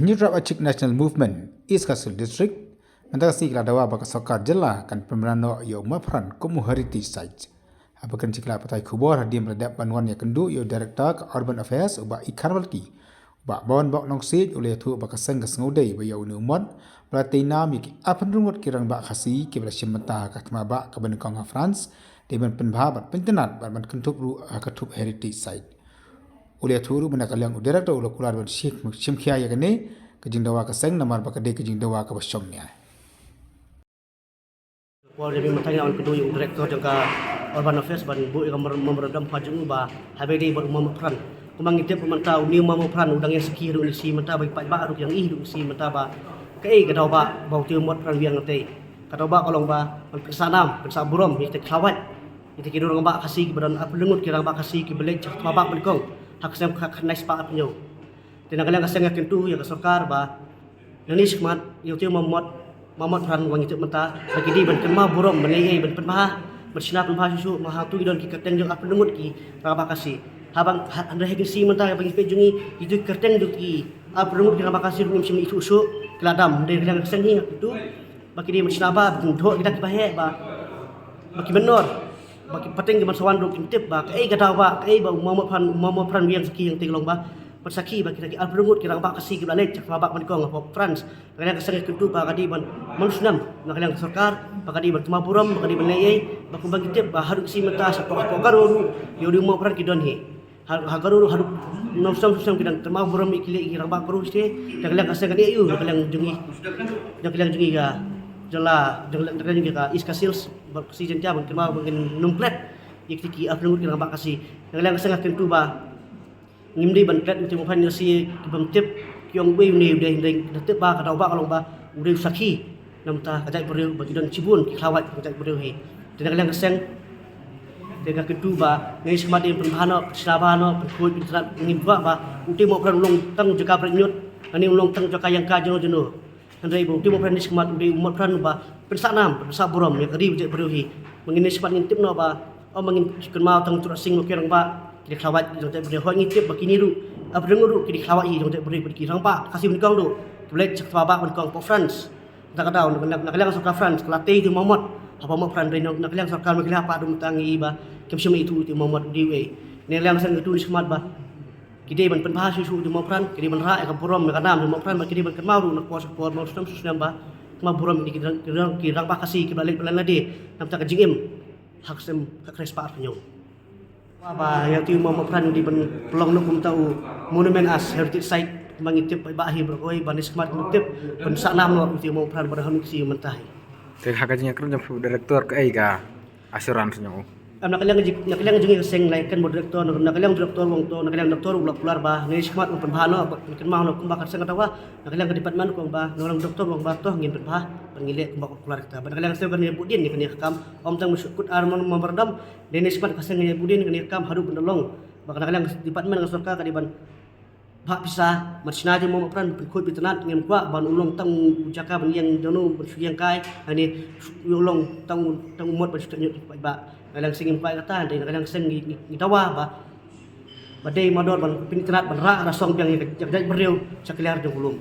Hanyurap Acik National Movement East Kassul District mentasi keladawa baka sokar jela kan pemerano yo mapran komu heritage site. Apakan cikla patai kubor hadim meledap panuan ya kendu yo director ke urban affairs uba ikan walki. Uba bawan bak nongsit oleh tu baka seng kesengudai ba yo umon berarti nam yaki apan rungut kirang bak khasi ke bela simenta ka kema bak ke benukang France di ban penbahabat pentenat ban kentup ru katup heritage site. Oleh turu menakalang director ulah kular ban Sheikh Simkhia ya kene kejing dawa ka seng namar bakade kejing dawa ka basongnya. Kuala Lumpur matanya on kedua yang direktur jangka urban affairs ban bu yang memeredam pajung ba habedi ber peran kumang itip mentau ni peran udang yang sekiru ni si menta bagi pak ru yang ih si menta ba kai ka ba bau tiu mot peran yang te ka ba kolong ba kesanam pensa burom ni te khawat ni te kidurang ba kasih badan apa lengut kirang ba kasih ki belek cak ba belkong hak sem hak nais pa apnyo tinagalang kaseng kentu yang sokar ba yang ni semat yo tiu Mamat ran wang itu menta bagi di ban kema burom menei ban penmah bersina penmah susu mahal tu idon ki kerteng jong apa lengut ki raba kasih habang anda hegi si menta bagi pejungi itu kerteng duk ki apa lengut ki raba kasih ngim simi itu usu keladam dari yang sengi itu bagi di bersina ba bendok kita ki bahe ba bagi menor bagi peteng ki sawan duk tip ba kai kata ba kai ba mamat pran yang seki yang tinglong ba persaki bagi lagi alberungut kira bak kasih kibla lek cak babak manikong apa France kalian keseng kentu ba kadi ban manusunam kalian sarkar ba kadi bertema buram ba kadi benlei ba kumbang tip ba haruk si meta sa pokok garu yo di mo pran kidon he garu haruk nomsam susam kidan tema buram ikile kira bak garu ste kalian keseng kadi ayu kalian jungi ga jela kalian jungi ga is kasils ba kasih jenta ban tema bangin numplet ikiki alberungut kira bak kasih kalian keseng kentu ba ngimdi ban kret uti mopan nasi kibam tip kyong wei ni dei tip ba ka ba kalong ba udai saki namta kajai beriu bagi don cibun khawat kajai beriu he tindak lang keseng tega kedu ba ngai semadi penbahana selabana perkut intrat ngimba ba uti mo pran ulong tang jaga prenyut ani ulong tang jaga yang ka jono andai bo uti mo pran ni semat udai umot pran ba pensanam pensaburam ya kadi kajai beriu he mengini sepat ngintip no ba mengin kenmal tang turut sing kirang ba kiri khawat jong tak beri hoi ngitip bakini ru abdeng ru kiri khawat hi jong tak beri pergi rang pak kasih menikang tu boleh cek babak menikang po France tak ada nak kelang sokar France kelatih tu Muhammad apa mau France nak kelang sokar nak kelang apa dum tangi ba kemsum itu tu Muhammad diwe ni lang sang itu semat ba kide ban penbahas susu tu mau France kide ban ra ka purom nak nam mau France kide ban kemau nak puas puas mau susam susam ba ma purom ni kirang ba kasih ke balik pelan lade nam tak jingim hak sem hak respa penyo apa yang tu mau peran di pelong nuk tahu monumen as heritage site mangitip bahi berkoi banis kemat mutip pensak nam lo tu mau peran pada hamiksi mentahi Tek hakajnya kerja direktur ke ka asuransinya. nak kalian jungi seng laikan direktur nak kalian direktur wong to nak kalian doktor ulah pular ba ngai kemat penbahano ken mau nak kumbak seng tawa nak kalian ke departemen ko ba orang doktor wong ba toh ngin penbah pengilek kumbak pular kita nak kalian seng kan budin ni kan kam om tang muskut armon memberdam denis kemat kaseng ni budin kan kam haru pendolong ba kalian departemen surka kadiban Pak bisa macina je mau peran berkoi pitanat ngem kwa ban ulong tang jaka ban yang jono bersuyang kai ani ulong tang umot bersuyang ba kadang singim pai kata dan kadang sing ngitawa ba badai mador ban pinitrat ban ra rasong yang jadi beriu sakliar jong ulum